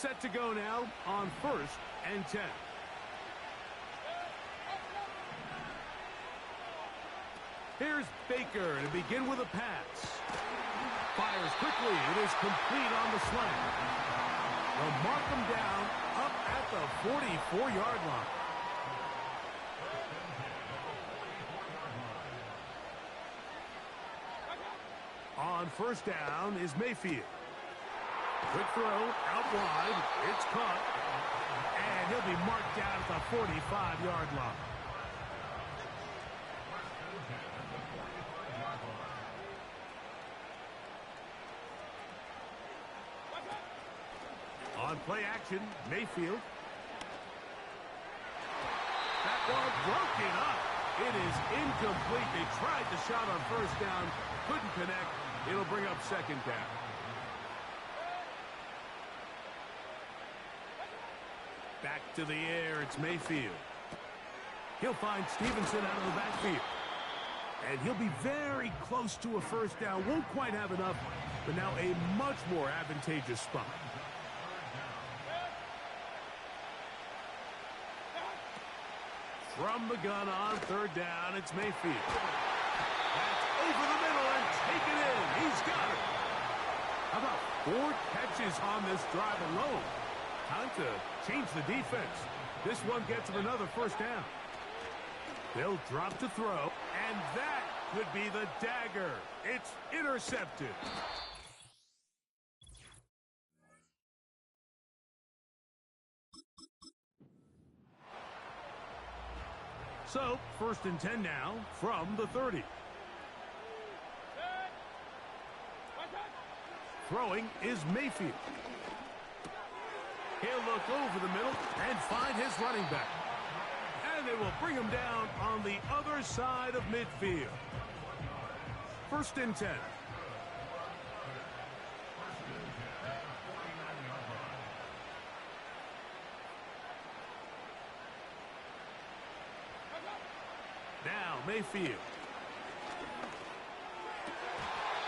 set to go now on 1st and 10. Here's Baker to begin with a pass. Fires quickly. It is complete on the slant. They'll mark him down up at the 44-yard line. On 1st down is Mayfield. Quick throw out wide. It's caught. And he'll be marked down at the 45-yard line. On play action, Mayfield. That ball broken up. It is incomplete. They tried the shot on 1st down. Couldn't connect. It'll bring up 2nd down. Back to the air. It's Mayfield. He'll find Stevenson out of the backfield. And he'll be very close to a 1st down. Won't quite have enough, but now a much more advantageous spot. From the gun on 3rd down, it's Mayfield. That's over the middle and taken in. He's got it. How about 4 catches on this drive alone? Time to change the defense. This one gets him another 1st down. They'll drop to throw, and that could be the dagger. It's intercepted. So, 1st and 10 now from the 30. Throwing is Mayfield. He'll look over the middle and find his running back. And they will bring him down on the other side of midfield. 1st and 10. Now Mayfield.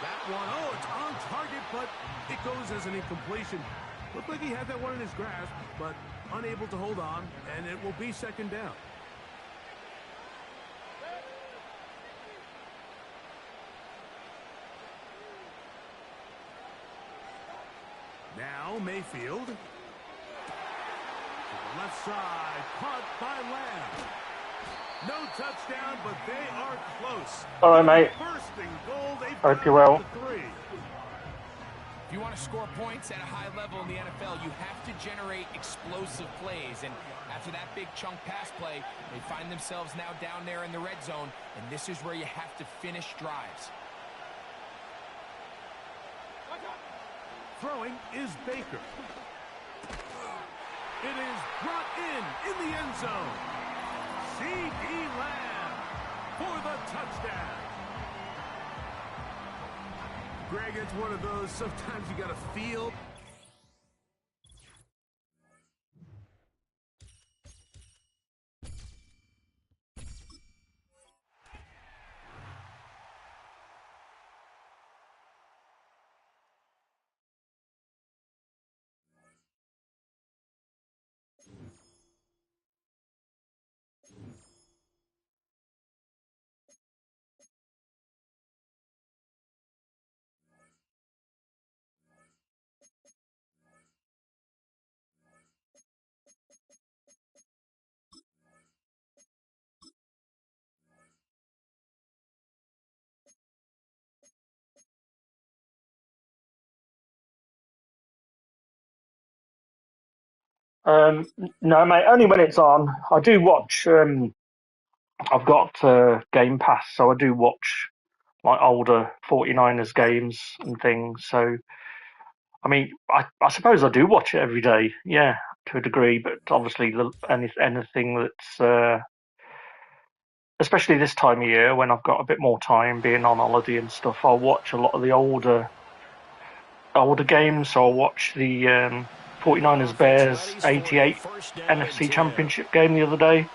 That one, oh, it's on target, but it goes as an incompletion. Looked like he had that one in his grasp, but unable to hold on, and it will be 2nd down. Now Mayfield. To the left side, caught by Lamb. No touchdown, but they are close. All right, mate. First and goal, they Hope you're well. If you want to score points at a high level in the NFL, you have to generate explosive plays. And after that big chunk pass play, they find themselves now down there in the red zone. And this is where you have to finish drives. Throwing is Baker. It is brought in the end zone. C.D. Lamb for the touchdown. Greg, it's one of those, sometimes you got to feel. No, mate, only when it's on. I do watch, I've got Game Pass, so I do watch like older 49ers games and things. So, I mean, I suppose I do watch it every day, yeah, to a degree, but obviously anything that's, especially this time of year when I've got a bit more time being on holiday and stuff, I'll watch a lot of the older games. So I'll watch the 49ers Bears 88 NFC Championship game the other day,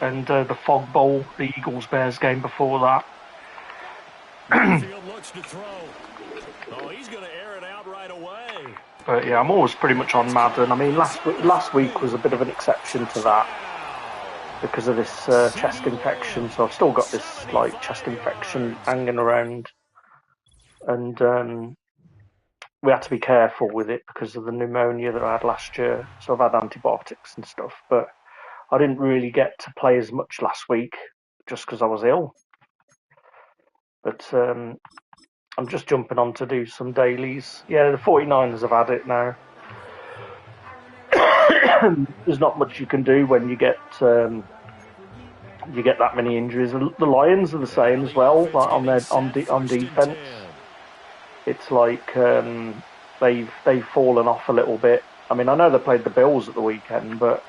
and the Fog Bowl, the Eagles Bears game before that. Field looks to throw. Oh, he's going to air it out right away. But yeah, I'm always pretty much on Madden. I mean, last week was a bit of an exception to that because of this chest infection. So I've still got this like chest infection hanging around, and we had to be careful with it because of the pneumonia that I had last year. So I've had antibiotics and stuff, but I didn't really get to play as much last week just because I was ill. But I'm just jumping on to do some dailies. Yeah, the 49ers have had it now. There's not much you can do when you get that many injuries. The Lions are the same as well. Like on defense, it's like they've fallen off a little bit. I mean, I know they played the Bills at the weekend, but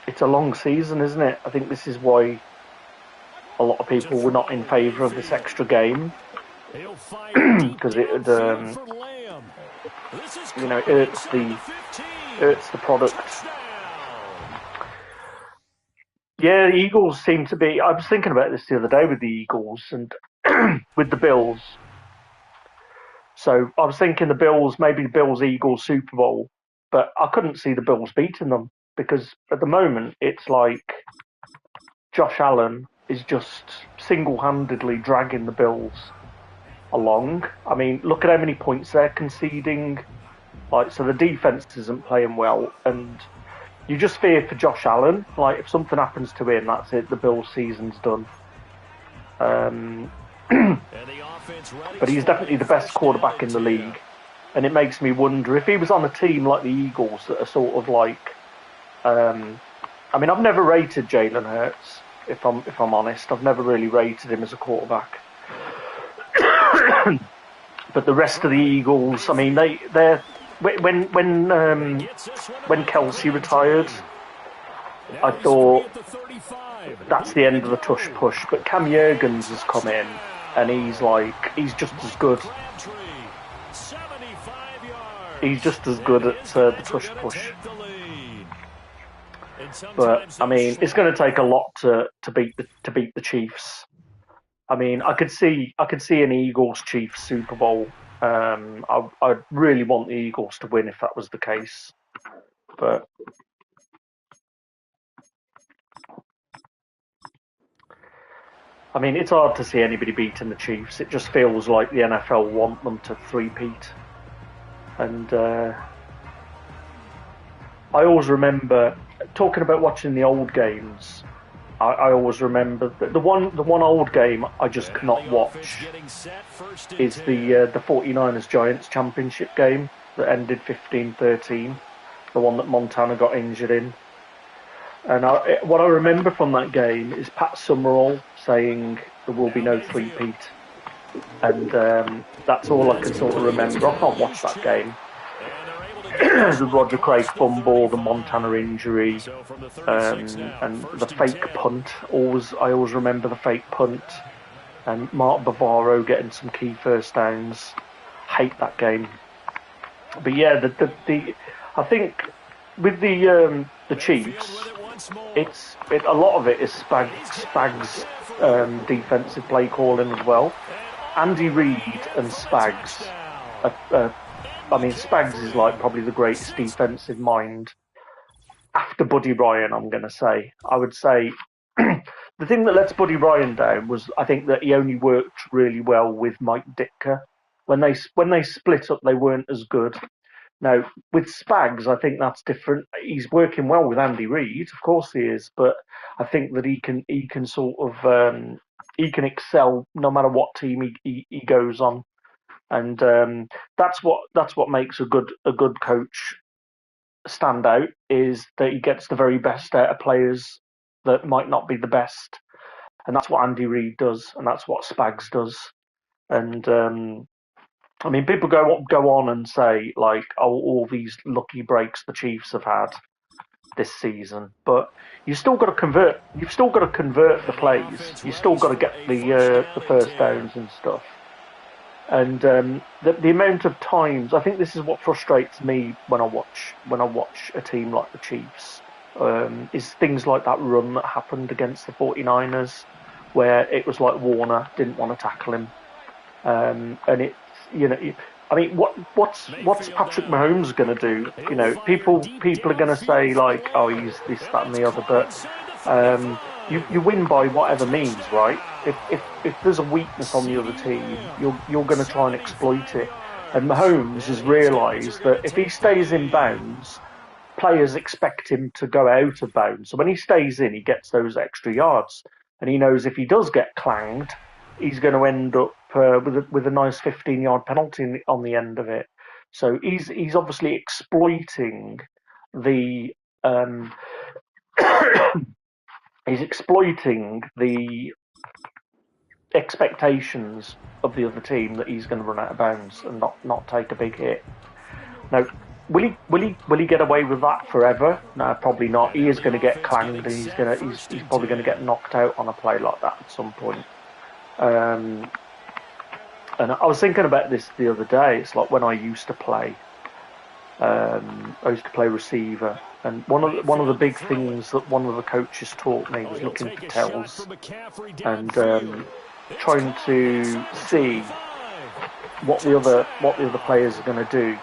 it's a long season, isn't it? I think this is why a lot of people were not in favour of this extra game because it would, it hurts the product. Yeah, the Eagles seem to be. I was thinking about this the other day with the Eagles and with the Bills. So I was thinking maybe the Bills-Eagles Super Bowl, but I couldn't see the Bills beating them because at the moment it's like Josh Allen is just single-handedly dragging the Bills along. I mean, look at how many points they're conceding. Like, so the defense isn't playing well, and you just fear for Josh Allen. Like, if something happens to him, that's it. The Bills' season's done. But he's definitely the best quarterback in the league, and it makes me wonder if he was on a team like the Eagles that are sort of like. I mean, I've never rated Jalen Hurts. If I'm honest, I've never really rated him as a quarterback. But the rest of the Eagles, I mean, they're when Kelsey retired, I thought that's the end of the tush push. But Cam Jurgens has come in, and he's just as good. He's just as good at the tush push. But I mean, it's going to take a lot to beat the Chiefs. I mean, I could see an Eagles-Chiefs Super Bowl. I really want the Eagles to win if that was the case, but I mean, it's hard to see anybody beating the Chiefs. It just feels like the NFL want them to three-peat, and I always remember talking about watching the old games. I always remember that the one old game I just cannot watch is the 49ers Giants championship game that ended 15-13, the one that Montana got injured in. And what I remember from that game is Pat Summerall saying there will be no three-peat, and that's all I can sort of remember. I can't watch that game. The Roger Craig fumble, the Montana injury, and the fake punt. I always remember the fake punt, and Mark Bavaro getting some key first downs. Hate that game. But yeah, I think with the Chiefs, a lot of it is Spags' defensive play calling as well. Andy Reid and Spags. I mean, Spags is like probably the greatest defensive mind after Buddy Ryan, I'm going to say. I would say the thing that lets Buddy Ryan down was I think that he only worked really well with Mike Ditka. When they split up, they weren't as good. Now, with Spags, I think that's different. He's working well with Andy Reid, of course he is, but I think that he can sort of he can excel no matter what team he goes on. And that's what makes a good coach stand out, is that he gets the very best out of players that might not be the best, and that's what Andy Reid does, and that's what Spags does. And I mean, people go on and say like, oh, all these lucky breaks the Chiefs have had this season, but you've still got to convert. You've still got to convert the plays. You've still got to get the first downs and stuff. And the amount of times, I think this is what frustrates me when I watch a team like the Chiefs, is things like that run that happened against the 49ers, where it was like Warner didn't want to tackle him, And it's, I mean, what's Patrick Mahomes going to do? People are going to say like, oh, he's this, that, and the other, but you win by whatever means, right? If there's a weakness on the other team, you're going to try and exploit it. And Mahomes has realised that if he stays in bounds, players expect him to go out of bounds. So when he stays in, he gets those extra yards, and he knows if he does get clanged, he's going to end up with a nice 15-yard penalty on the end of it. So he's obviously exploiting the he's exploiting the expectations of the other team that he's going to run out of bounds and not take a big hit. Now, will he get away with that forever? No, probably not. He is going to get clanged, and he's probably going to get knocked out on a play like that at some point. And I was thinking about this the other day. It's like when I used to play. I used to play receiver, and one of the big things that one of the coaches taught me was looking for tells and trying to see what the other players are going to do.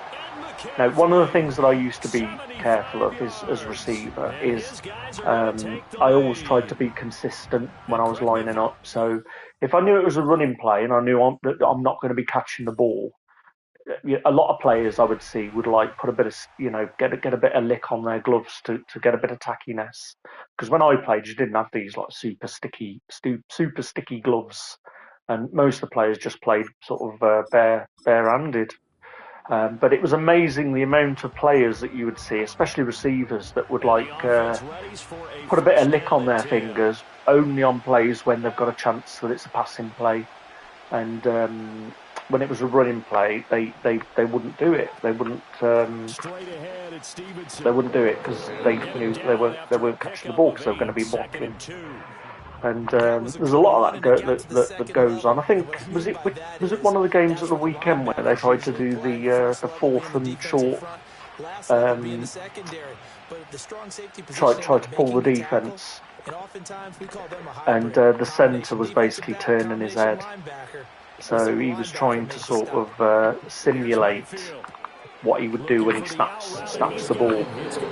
Now, one of the things that I used to be careful of as receiver is I always tried to be consistent when I was lining up. So if I knew it was a running play and I knew that I'm not going to be catching the ball, a lot of players I would see would like put a bit of, get a bit of lick on their gloves to get a bit of tackiness. Because when I played, you didn't have these like super sticky gloves, and most of the players just played sort of bare-handed. But it was amazing the amount of players that you would see, especially receivers, that would like put a bit of lick on their fingers only on plays when they've got a chance that it's a passing play. And when it was a running play, they wouldn't do it. They wouldn't do it because they knew they weren't catching the ball because they were going to be blocking. And there's a lot of that goes on. I think was it one of the games at the weekend where they tried to do the fourth and short, tried to pull the defense, and the centre was basically turning his head, so he was trying to sort of simulate what he would do when he snaps the ball.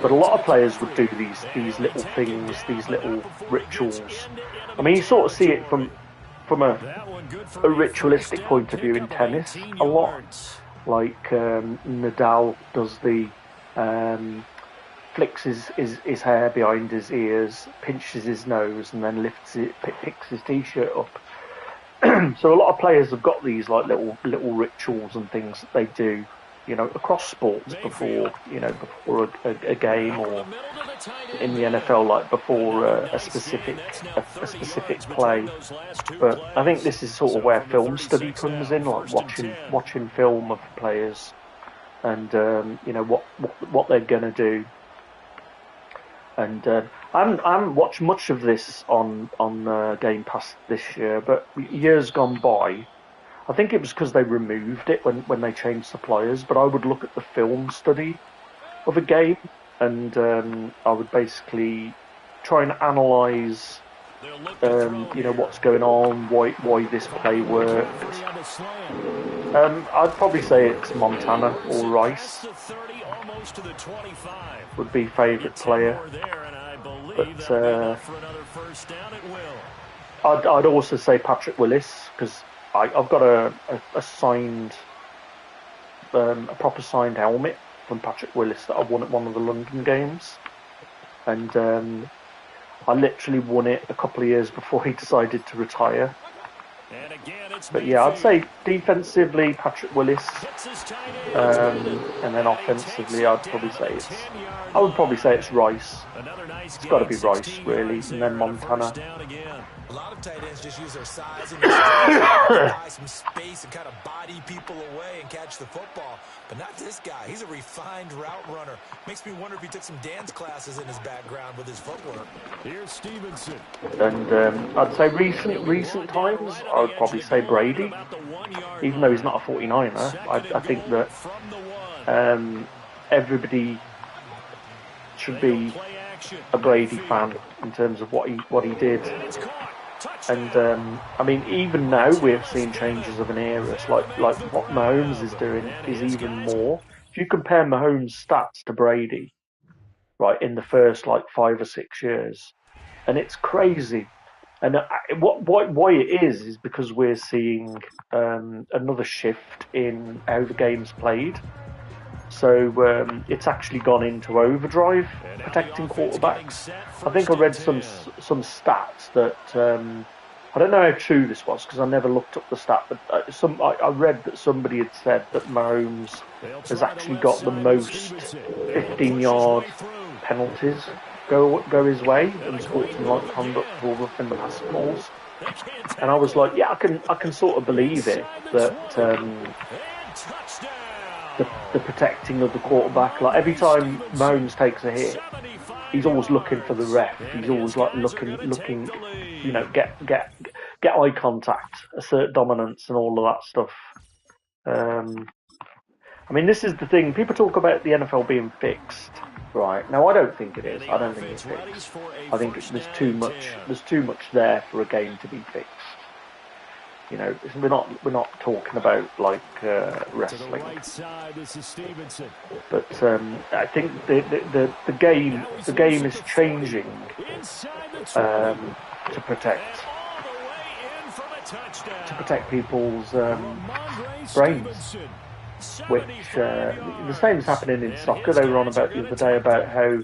But a lot of players would do these little things, these little rituals. I mean, you sort of see it from a ritualistic point of view in tennis a lot. Like Nadal does the flicks his hair behind his ears, pinches his nose, and then picks his t-shirt up. So a lot of players have got these like little rituals and things that they do, across sports before a game, or in the NFL, like before a specific play. But I think this is sort of where film study comes in, like watching film of players and what they're gonna do. And I haven't watched much of this on Game Pass this year, but years gone by, I think it was because they removed it when they changed suppliers. But I would look at the film study of a game, and I would basically try and analyse, what's going on, why this play worked. I'd probably say it's Montana or Rice would be favourite player, but I'd also say Patrick Willis, because I've got a signed, a proper signed helmet from Patrick Willis that I won at one of the London games, and I literally won it a couple of years before he decided to retire. But yeah, I'd say defensively Patrick Willis, and then offensively I would probably say it's Rice. It's got to be Rice, really, and then Montana. A lot of tight ends just use their size and buy some space and kind of body people away and catch the football. But not this guy. He's a refined route runner. Makes me wonder if he took some dance classes in his background with his footwork. Here's Stevenson. And I'd say recent times, I would probably say Brady. Even though he's not a 49er, I think that everybody should be a Brady fan in terms of what he did. And I mean, even now we're seeing changes of an era. It's like what Mahomes is doing is even more. If you compare Mahomes' stats to Brady, right, in the first like 5 or 6 years, and it's crazy. And why it is because we're seeing another shift in how the game's played. So it's actually gone into overdrive protecting quarterbacks. I think I read some stats that I don't know how true this was because I never looked up the stat, but I read that somebody had said that Mahomes has actually got the most 15-yard penalties go his way and sportsmanlike conduct for roughing the pass balls. And I was like, yeah, I can sort of believe it that. The protecting of the quarterback. Like every time Mahomes takes a hit, he's always looking for the ref. He's always like looking, you know, get eye contact, assert dominance, and all of that stuff. I mean, this is the thing. People talk about the NFL being fixed, right? Now, I don't think it is. I don't think it's fixed. I think there's too much. There's too much there for a game to be fixed. You know, we're not talking about like wrestling, but I think the game is changing to protect people's brains. Which the same is happening in soccer. They were on about the other day about how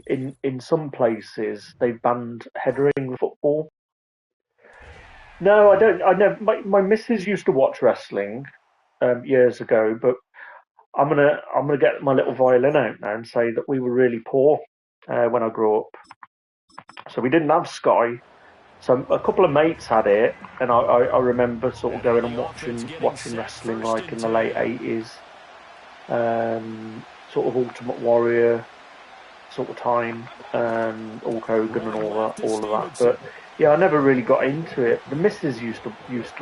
in some places they've banned headering football. No, I don't. I never. My missus used to watch wrestling years ago, but I'm gonna get my little violin out now and say that we were really poor when I grew up. So we didn't have Sky. So a couple of mates had it, and I remember sort of going and watching wrestling like in the late '80s, sort of Ultimate Warrior sort of time, Hulk Hogan and all of that. But yeah, I never really got into it. The missus used to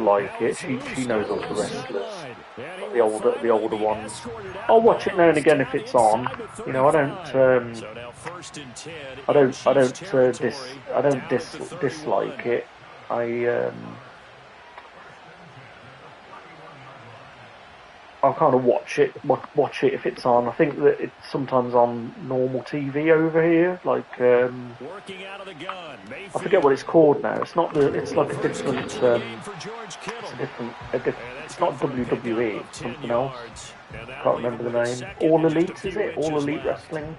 like it. She knows all the wrestlers, the older ones. I'll watch it now and again if it's on. You know, I don't dislike it. I'll kind of watch it if it's on. I think that it's sometimes on normal TV over here. Like I forget what it's called now. It's not the. It's like a different. It's not WWE. It's something else. Can't remember the name. All Elite, is it? All Elite Wrestling.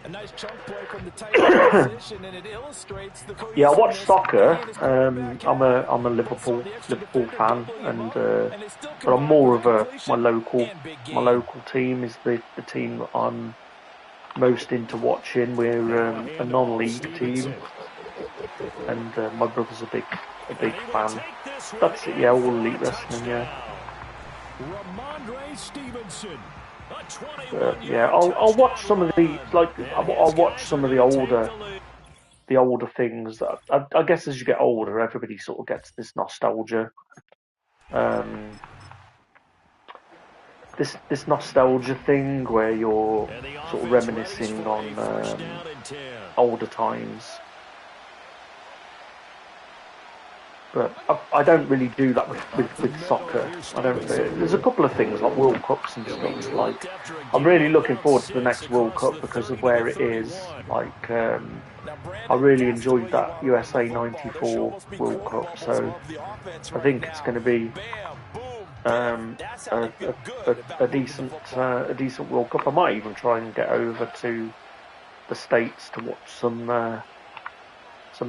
Yeah, I watch soccer. I'm a Liverpool fan, and but I'm more of my local team is the team that I'm most into watching. We're a non-league team, and my brother's a big fan. That's it. Yeah, All Elite Wrestling. Yeah. Yeah, I'll watch some of the I'll watch some of the older things. I guess as you get older, everybody sort of gets this nostalgia, this nostalgia thing where you're sort of reminiscing on older times. But I don't really do that with soccer. I don't. There's a couple of things like World Cups and stuff. Like I'm really looking forward to the next World Cup because of where it is. Like I really enjoyed that USA '94 World Cup. So I think it's going to be a decent World Cup. I might even try and get over to the States to watch some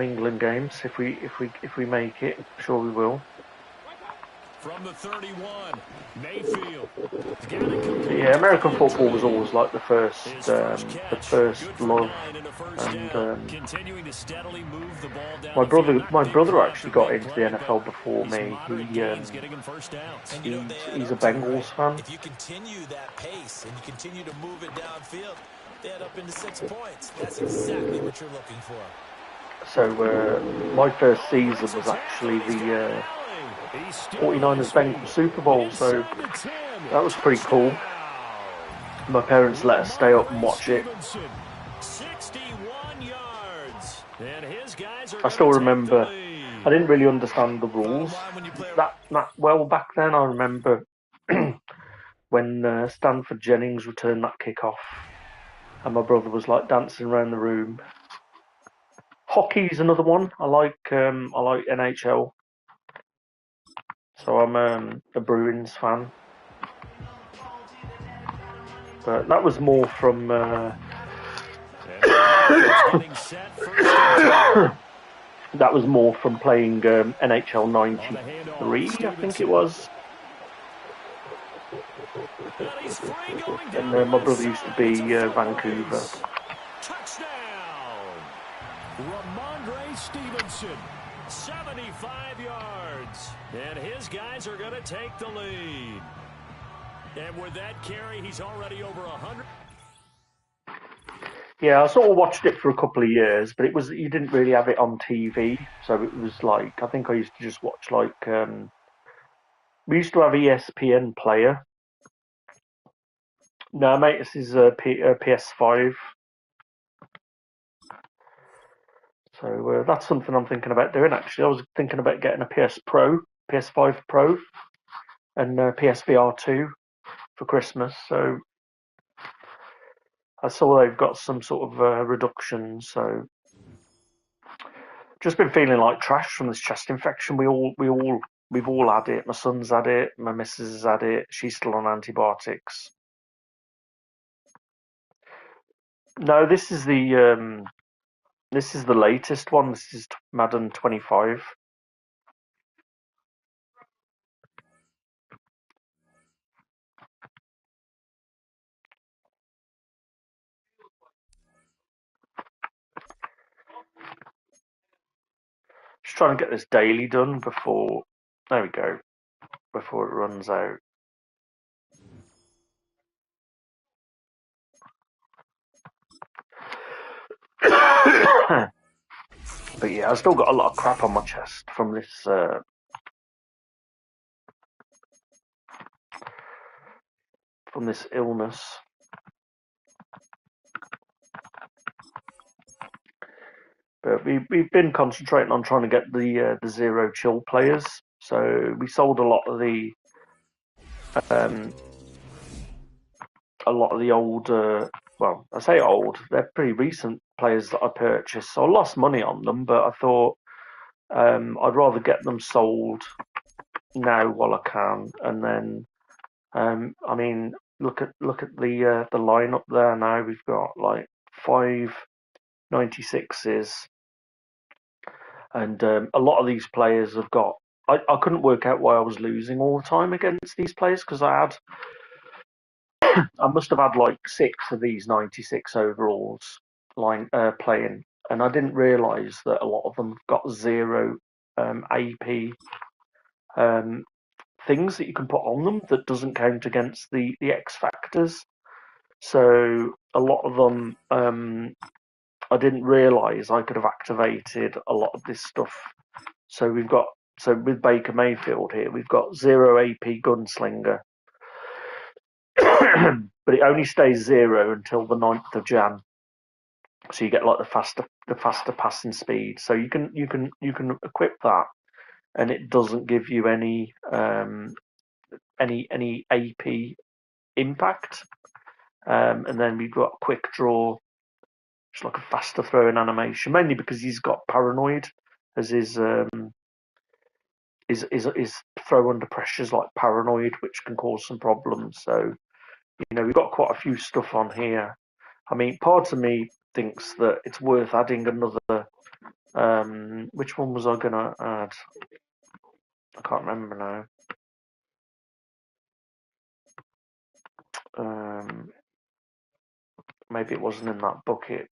England games if we make it. I'm sure we will. From the 31, Mayfield. Yeah, American football was always like the first love, and my brother actually got into the NFL before me. He's a Bengals fan. If you continue that pace and you continue to move it downfield, they add up into 6 points. That's exactly what you're looking for. So my first season was actually the 49ers Bengals Super Bowl, so that was pretty cool. My parents let us stay up and watch it. I still remember I didn't really understand the rules that well back then. I remember when Stanford Jennings returned that kickoff, and my brother was like dancing around the room. Hockey's another one. I like NHL, so I'm a Bruins fan. But that was more from that was more from playing NHL '93, I think it was. And my brother used to be Vancouver. Touchdown! Ramondre Stevenson, 75 yards. And his guys are going to take the lead. And with that carry, he's already over 100. Yeah, I sort of watched it for a couple of years, but you didn't really have it on TV, so it was like I think I used to just watch like we used to have ESPN Player. No, mate, this is a PS5. So that's something I'm thinking about doing. Actually, I was thinking about getting a PS5 Pro, and PSVR 2 for Christmas. So I saw they've got some sort of reduction. So just been feeling like trash from this chest infection. We've all had it. My son's had it. My missus has had it. She's still on antibiotics. No, this is the latest one. This is Madden 25. Just trying to get this daily done before. There we go. Before it runs out. But yeah, I've still got a lot of crap on my chest from this illness. But we've been concentrating on trying to get the zero chill players. So we sold a lot of the old. Well, I say old. They're pretty recent players that I purchased. So I lost money on them, but I thought I'd rather get them sold now while I can, and then I mean look at the lineup there now. We've got like 5 96s, and a lot of these players have got. I couldn't work out why I was losing all the time against these players because I must have had like 6 of these 96 overalls playing, and I didn't realise that a lot of them got 0 AP things that you can put on them that doesn't count against the X factors. So a lot of them, I didn't realise I could have activated a lot of this stuff. So with Baker Mayfield here, we've got 0 AP Gunslinger, but it only stays 0 until the 9th of Jan. So you get like the faster passing speed. So you can equip that, and it doesn't give you any AP impact. And then we've got quick draw, it's like a faster throwing animation, mainly because he's got paranoid as his throw under pressure is like paranoid, which can cause some problems. So we've got quite a few stuff on here. I mean, part of me thinks that it's worth adding another. Which one was I gonna add? I can't remember now. Maybe it wasn't in that bucket.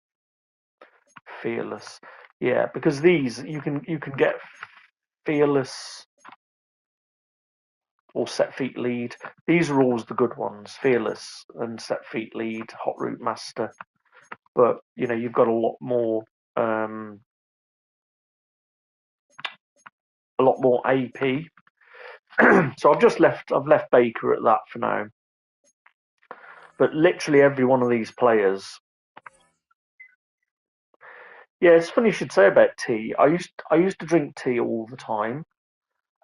Fearless, yeah, because these you can get fearless or set feet lead. These are always the good ones: fearless and set feet lead, hot route master. But you've got a lot more AP. So I've left Baker at that for now. But literally every one of these players, Yeah, it's funny you should say about tea. I used to drink tea all the time,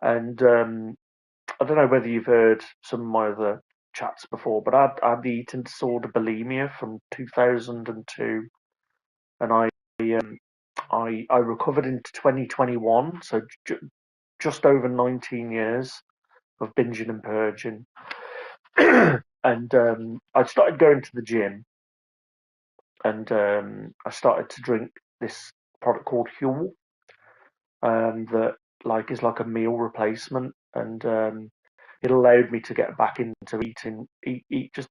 and I don't know whether you've heard some of my other chats before, but I had the eating disorder bulimia from 2002, and I recovered into 2021, so just over 19 years of binging and purging. And I started going to the gym, and I started to drink this product called Huel, that like is like a meal replacement, and it allowed me to get back into eat just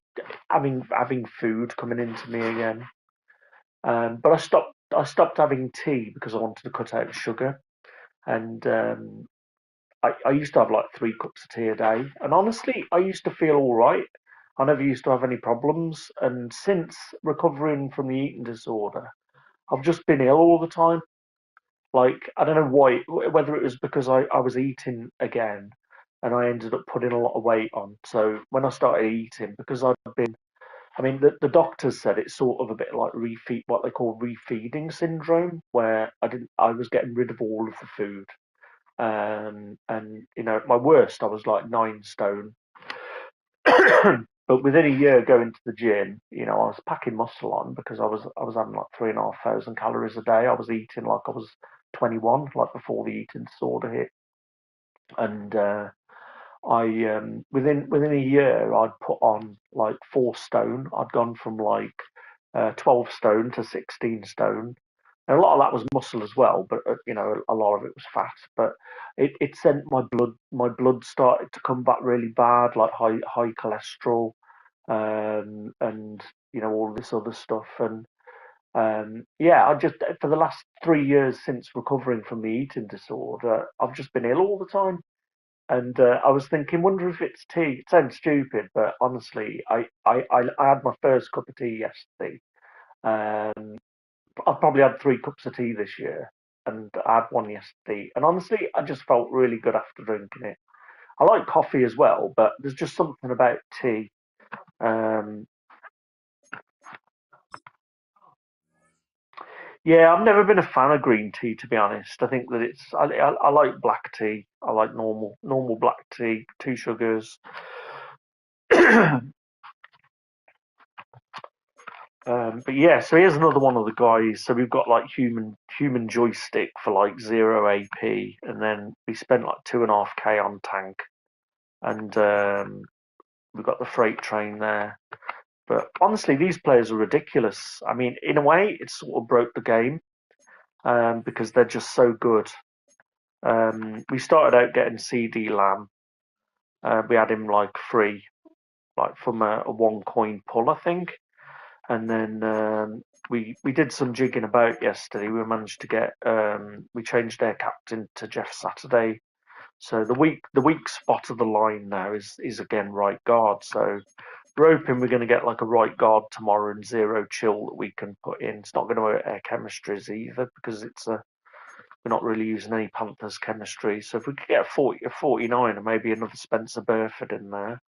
having food coming into me again. But I stopped having tea because I wanted to cut out sugar, and I used to have like 3 cups of tea a day, and honestly, I used to feel all right. I never used to have any problems, and since recovering from the eating disorder, I've just been ill all the time. Like, I don't know why, whether it was because I was eating again and I ended up putting a lot of weight on. So when I started eating, because I mean, the doctors said it's sort of a bit like what they call refeeding syndrome, where I was getting rid of all of the food. And at my worst, I was like 9 stone. But within a year going to the gym, I was packing muscle on because I was having like 3,500 calories a day. I was eating like I was 21, like before the eating disorder hit. And I within a year I'd put on like 4 stone. I'd gone from like 12 stone to 16 stone. And a lot of that was muscle as well, but a lot of it was fat. But it sent my blood started to come back really bad, like high cholesterol, and all this other stuff. And yeah, I just for the last 3 years since recovering from the eating disorder, I've just been ill all the time. And I was thinking, wonder if it's tea. It sounds stupid, but honestly, I had my first cup of tea yesterday. Um, I've probably had 3 cups of tea this year, and I had one yesterday. And honestly, I just felt really good after drinking it. I like coffee as well, but there's just something about tea. Um, yeah, I've never been a fan of green tea, to be honest. I think that I like black tea. I like normal black tea, 2 sugars. But yeah, so here's another one of the guys. So we've got like human joystick for like 0 AP, and then we spent like 2.5K on tank, and we've got the freight train there. But honestly, these players are ridiculous. I mean, in a way, it sort of broke the game, because they're just so good. We started out getting CD Lamb. We had him like free, like from a 1 coin pull, I think. And then we did some jigging about yesterday. We managed to get we changed their captain to Jeff Saturday. So the weak spot of the line now is again right guard. So we're hoping we're going to get like a right guard tomorrow and zero chill that we can put in. It's not going to hurt our chemistries either because we're not really using any Panthers chemistry. So if we could get a 40, a 49, and maybe another Spencer Burford in there.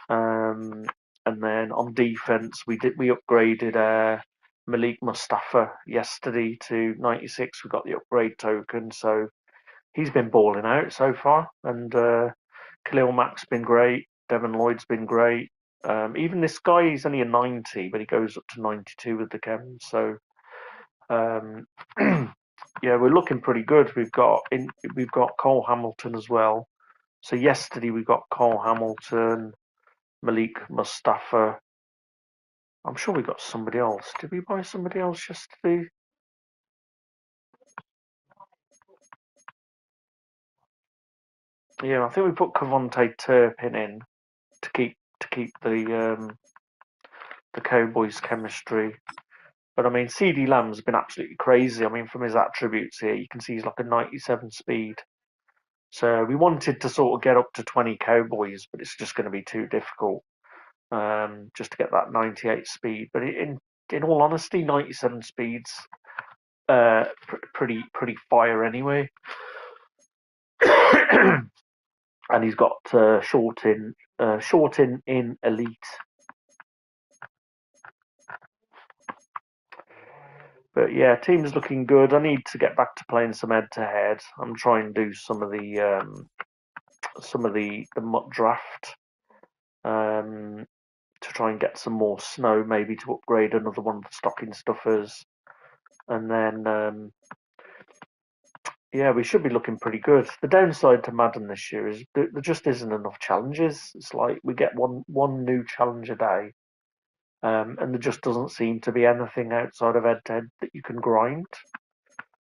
Um, and then on defense, we upgraded Malik Mustafa yesterday to 96. We got the upgrade token, so he's been balling out so far. And Khalil Mack's been great. Devin Lloyd's been great. Even this guy, he's only a 90, but he goes up to 92 with the chem. So um, yeah, we're looking pretty good. We've got Cole Hamilton as well. So yesterday we got Cole Hamilton, Malik Mustafa. I'm sure we got somebody else. Did we buy somebody else yesterday? Yeah, I think we put Cavonte Turpin in to keep the Cowboys chemistry. But I mean, CD Lamb's been absolutely crazy. I mean, from his attributes here, you can see he's like a 97 speed. So we wanted to sort of get up to 20 Cowboys, but it's just going to be too difficult, just to get that 98 speed. But in all honesty, 97 speeds pretty fire anyway. And he's got short in elite. But yeah, team's looking good. I need to get back to playing some head-to-head. I'm trying to do some of the draft to try and get some more snow, maybe to upgrade another one of the stocking stuffers, and then yeah, we should be looking pretty good. The downside to Madden this year is there just isn't enough challenges. It's like we get one new challenge a day, and there just doesn't seem to be anything outside of head-to-head that you can grind.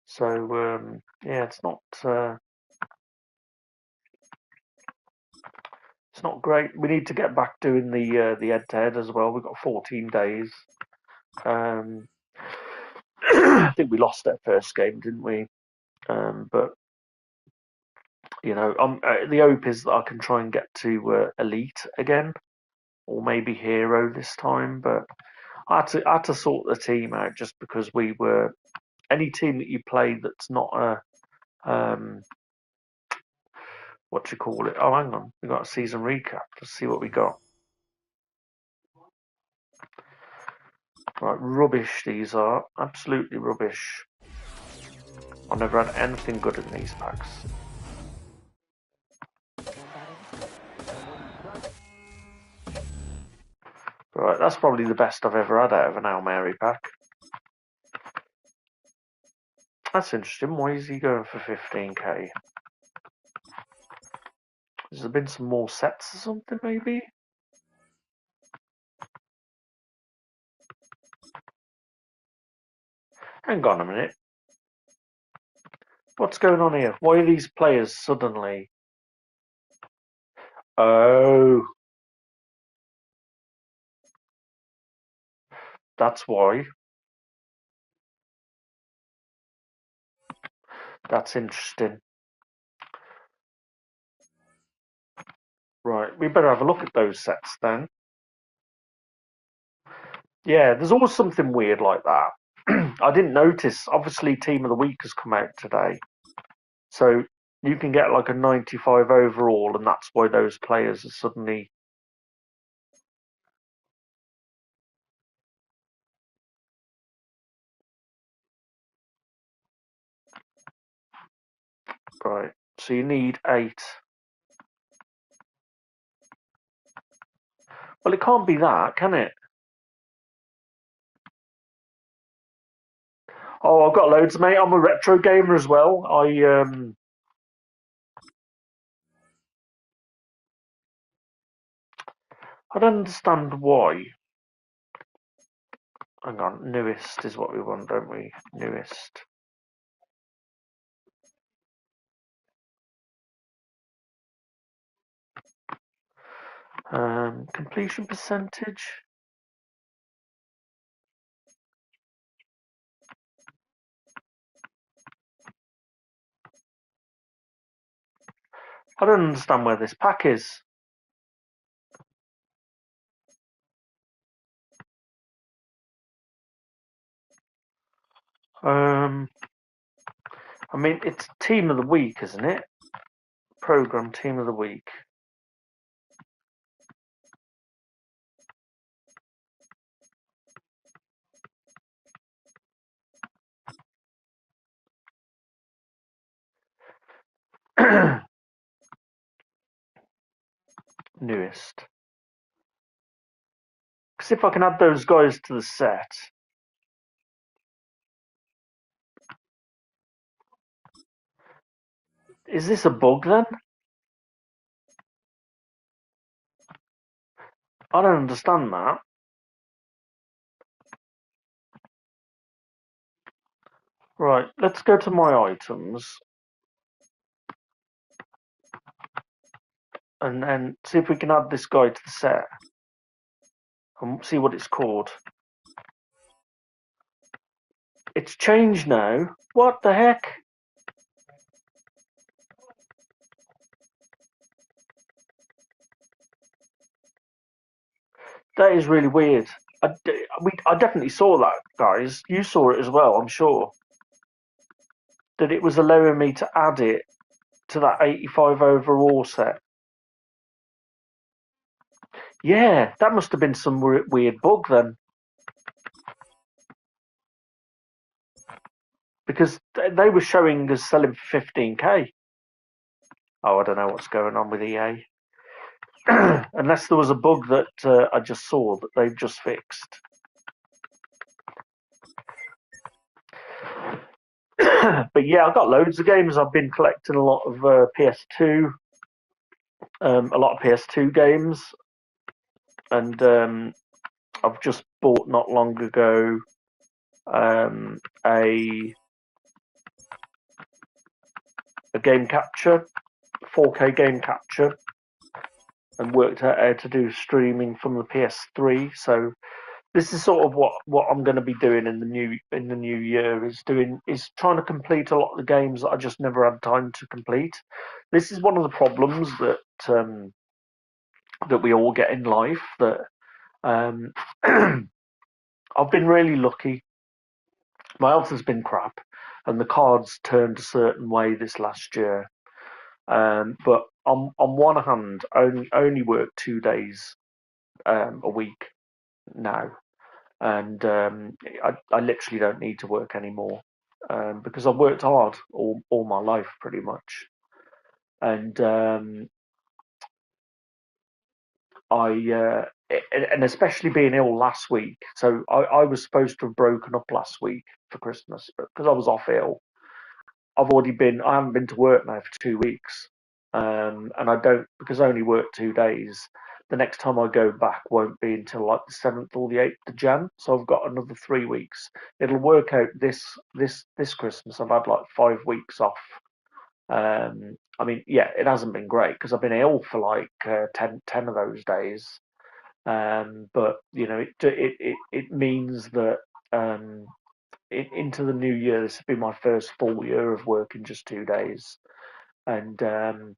So yeah, it's not great. We need to get back doing the head-to-head as well. We've got 14 days. I think we lost that first game, didn't we? But you know, the hope is that I can try and get to elite again, or maybe hero this time. But I had to sort the team out just because we were any team that you play that's not a what do you call it? Oh, hang on, we got a season recap. Let's see what we got. Right, rubbish. These are absolutely rubbish. I've never had anything good in these packs. Right, that's probably the best I've ever had out of an Hail Mary pack. That's interesting. Why is he going for 15k? Has there been some more sets or something, maybe? Hang on a minute. What's going on here? Why are these players suddenly... Oh. That's why. That's interesting. Right, we better have a look at those sets then. Yeah, there's always something weird like that. I didn't notice. Obviously, Team of the Week has come out today. So you can get like a 95 overall, and that's why those players are suddenly... Right, so you need 8. Well, it can't be that, can it? Oh, I've got loads, mate. I'm a retro gamer as well. I don't understand why. Hang on, newest is what we want, don't we? Newest. Completion percentage. I don't understand where this pack is. I mean, it's Team of the Week, isn't it? Program Team of the Week. Newest. Because if I can add those guys to the set... Is this a bug then? I don't understand that. Right, let's go to my items. And then see if we can add this guy to the set. And see what it's called. It's changed now. What the heck? That is really weird. I definitely saw that, guys. You saw it as well, I'm sure. That it was allowing me to add it to that 85 overall set. Yeah, that must have been some weird bug then. because they were showing us selling for 15k. Oh, I don't know what's going on with EA. Unless there was a bug that I just saw that they've just fixed. But yeah, I've got loads of games. I've been collecting a lot of PS2, a lot of PS2 games, and I've just bought not long ago a game capture, 4K game capture, and worked out how to do streaming from the PS3. So this is sort of what I'm going to be doing in the new year is trying to complete a lot of the games that I just never had time to complete. This is one of the problems that we all get in life. That I've been really lucky. My health has been crap, and the cards turned a certain way this last year. But on one hand, I only work 2 days a week now, and I literally don't need to work anymore because I've worked hard all my life pretty much, and and especially being ill last week. So I was supposed to have broken up last week for Christmas, but because I was off ill, I haven't been to work now for 2 weeks, and I don't because I only work 2 days. The next time I go back won't be until like the 7th or the 8th of Jan. So I've got another 3 weeks. It'll work out this Christmas. I've had like 5 weeks off. I mean, yeah, it hasn't been great because I've been ill for like 10 of those days. But you know, it means that into the new year, this will be my first full year of working just 2 days, and the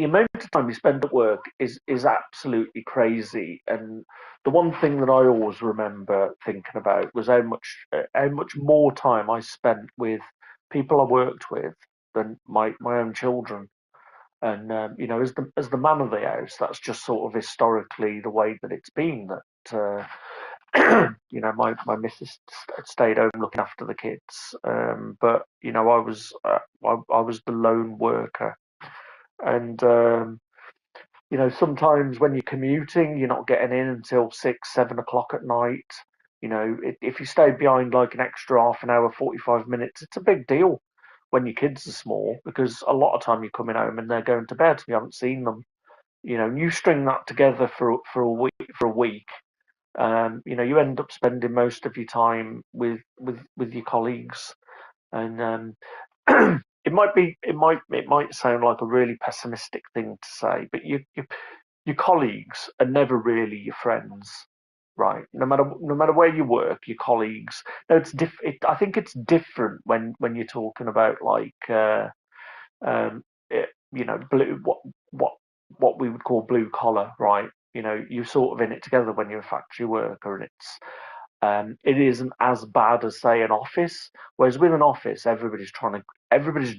amount of time you spend at work is absolutely crazy. And the one thing that I always remember thinking about was how much more time I spent with people I worked with than my own children. And you know, as the man of the house, that's just sort of historically the way that it's been. That you know, my missus stayed home looking after the kids, but you know, I was the lone worker, and you know, sometimes when you're commuting, you're not getting in until 6, 7 o'clock at night. You know, if you stay behind like an extra half an hour, 45 minutes, it's a big deal when your kids are small because a lot of time you're coming home and they're going to bed. You haven't seen them. You know, and you string that together for a week. You know, you end up spending most of your time with your colleagues, and it might sound like a really pessimistic thing to say, but your colleagues are never really your friends, right? No matter where you work, your colleagues. No, I think it's different when you're talking about like you know, blue what we would call blue collar, right? You know, you're sort of in it together when you're a factory worker, and it isn't as bad as say an office. Whereas with an office, everybody's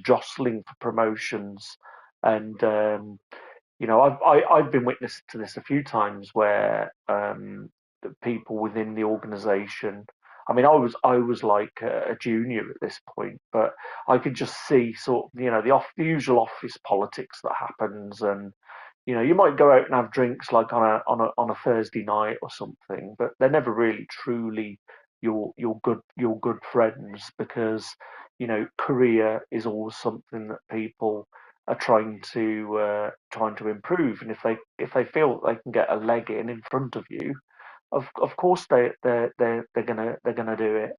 jostling for promotions, and you know, I've been witness to this a few times where the people within the organisation. I mean, I was like a junior at this point, but I could just see sort of, you know, the usual office politics that happens, and you know, you might go out and have drinks like on a Thursday night or something, but they're never really truly your good friends because you know career is always something that people are trying to improve, and if they feel that they can get a leg in front of you, of course they're gonna do it.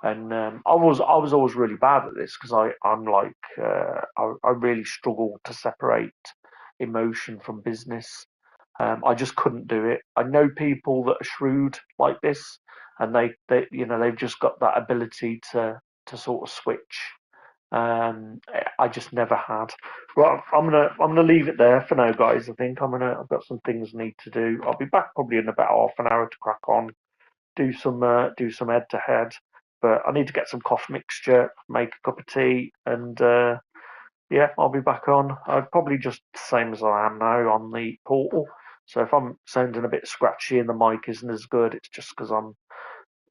And I was always really bad at this because I'm like I really struggle to separate emotion from business. I just couldn't do it. I know people that are shrewd like this, and they you know they've just got that ability to sort of switch. I just never had. Well, I'm gonna leave it there for now, guys. I think I've got some things I need to do. I'll be back probably in about half an hour to crack on, do some head to head. But I need to get some cough mixture, make a cup of tea, and yeah, I'll be back on. I'm probably just the same as I am now on the portal. So if I'm sounding a bit scratchy and the mic isn't as good, it's just because I'm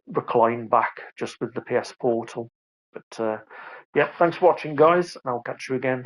recline back just with the PS Portal. But yeah, thanks for watching, guys, and I'll catch you again